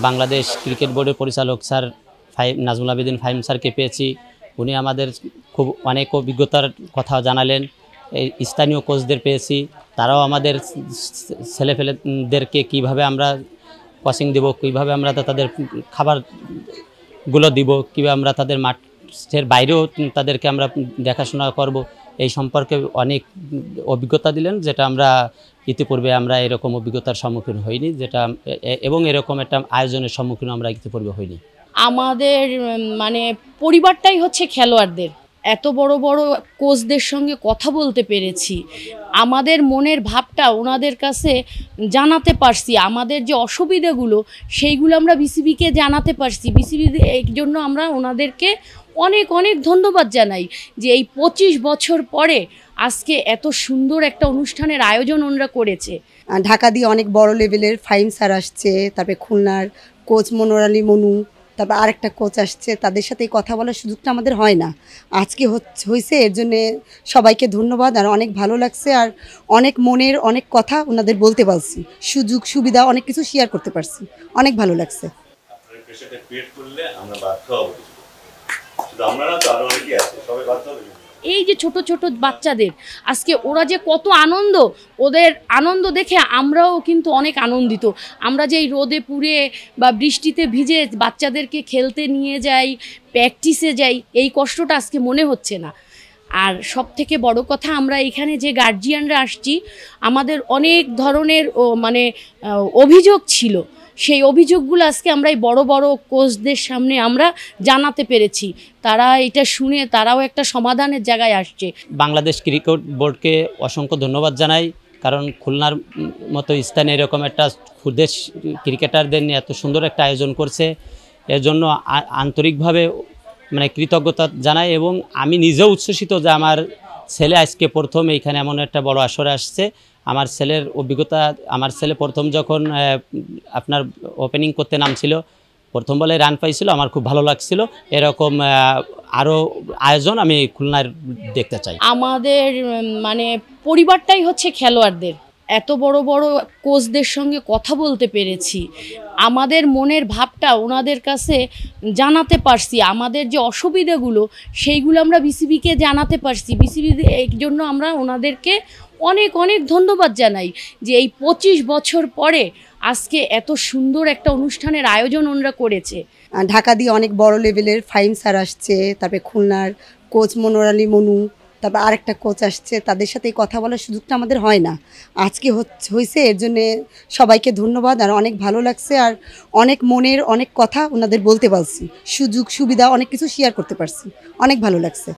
Bangladesh cricket বোর্ডের পরিচালক sir Nazmul Abedin Fahim স্যারকে পেয়েছি। উনি আমাদের খুব অনেক অভিজ্ঞতার কথা জানালেন। এই স্থানীয় কোচদের পেয়েছি, তারাও আমাদের ছেলেপেলেদেরকে কীভাবে আমরা কোচিং দেব, কীভাবে আমরা তাদের খাবারগুলো দিব, কীভাবে আমরা তাদের মাঠের বাইরেও তাদেরকে আমরা দেখাশোনা করব, এই সম্পর্কে অনেক অভিজ্ঞতা দিলেন, যেটা আমরা ইতিপূর্বে আমরা এরকম অভিজ্ঞতার সম্মুখীন হইনি, যেটা এবং এরকম একটা আয়োজনের সম্মুখীন আমরা ইতিপূর্বে হইনি। আমাদের মানে পরিবারটাই হচ্ছে খেলোয়াড়দের। এত বড় বড় কোচদের সঙ্গে কথা বলতে পেরেছি, আমাদের মনের ভাবটা ওনাদের কাছে জানাতে পারছি, আমাদের যে অসুবিধাগুলো সেইগুলো আমরা বিসিবিকে জানাতে পারছি। বিসিবি এই জন্য আমরা ওনাদেরকে অনেক অনেক ধন্যবাদ জানাই যে এই 25 বছর পরে আজকে এত সুন্দর একটা অনুষ্ঠানের আয়োজন ওনারা করেছে। ঢাকা দিয়ে অনেক বড় লেভেলের ফাহিম স্যার আসছে, তারপরে খুলনার কোচ মনোয়ার আলী মনু, তারপর আরেকটা কোচ আসছে, তাদের সাথে এই কথা বলার সুযোগটা আমাদের হয় না, আজকে হয়েছে। এর জন্যে সবাইকে ধন্যবাদ, আর অনেক ভালো লাগছে, আর অনেক মনের অনেক কথা ওনাদের বলতে পারছি, সুযোগ সুবিধা অনেক কিছু শেয়ার করতে পারছি, অনেক ভালো লাগছে। এই যে ছোট ছোট বাচ্চাদের আজকে ওরা যে কত আনন্দ, ওদের আনন্দ দেখে আমরাও কিন্তু অনেক আনন্দিত। আমরা যে এই রোদে পুড়ে বা বৃষ্টিতে ভিজে বাচ্চাদেরকে খেলতে নিয়ে যাই, প্র্যাকটিসে যাই, এই কষ্টটা আজকে মনে হচ্ছে না। আর সব থেকে বড় কথা, আমরা এখানে যে গার্জিয়ানরা আসছি, আমাদের অনেক ধরনের অভিযোগ ছিল, সেই অভিযোগগুলো আজকে আমরা এই বড় বড় কোচদের সামনে আমরা জানাতে পেরেছি। তারা এটা শুনে তারাও একটা সমাধানের জায়গায় আসছে। বাংলাদেশ ক্রিকেট বোর্ডকে অসংখ্য ধন্যবাদ জানাই, কারণ খুলনার মতো স্থানে এরকম একটা ক্ষুদেশ ক্রিকেটারদের নিয়ে এত সুন্দর একটা আয়োজন করছে, এর জন্য আন্তরিকভাবে কৃতজ্ঞতা জানাই। এবং আমি নিজেও উচ্ছ্বসিত যে আমার ছেলে আজকে প্রথম এইখানে এমন একটা বড় আসরে আসছে। আমার ছেলের অভিজ্ঞতা, আমার ছেলে প্রথম যখন আপনার ওপেনিং করতে নামছিল, প্রথম বলে রান পাইছিল, আমার খুব ভালো লাগছিল। এরকম আরও আয়োজন আমি খুলনার দেখতে চাই। আমাদের পরিবারটাই হচ্ছে খেলোয়াড়দের। এত বড় বড় কোচদের সঙ্গে কথা বলতে পেরেছি, আমাদের মনের ভাবটা ওনাদের কাছে জানাতে পারছি, আমাদের যে অসুবিধাগুলো সেইগুলো আমরা বিসিবিকে জানাতে পারছি। বিসিবি এই জন্য আমরা ওনাদেরকে অনেক অনেক ধন্যবাদ জানাই যে এই 25 বছর পরে আজকে এত সুন্দর একটা অনুষ্ঠানের আয়োজন ওনারা করেছে। ঢাকা দিয়ে অনেক বড় লেভেলের ফাহিম স্যার আসছে, তারপরে খুলনার কোচ মনোয়ার আলী মনু, তারপর আরেকটা কোচ আসছে, তাদের সাথে এই কথা বলার সুযোগটা আমাদের হয় না, আজকে হয়েছে। এর জন্যে সবাইকে ধন্যবাদ, আর অনেক ভালো লাগছে, আর অনেক মনের অনেক কথা ওনাদের বলতে পারছি, সুযোগ সুবিধা অনেক কিছু শেয়ার করতে পারছি, অনেক ভালো লাগছে।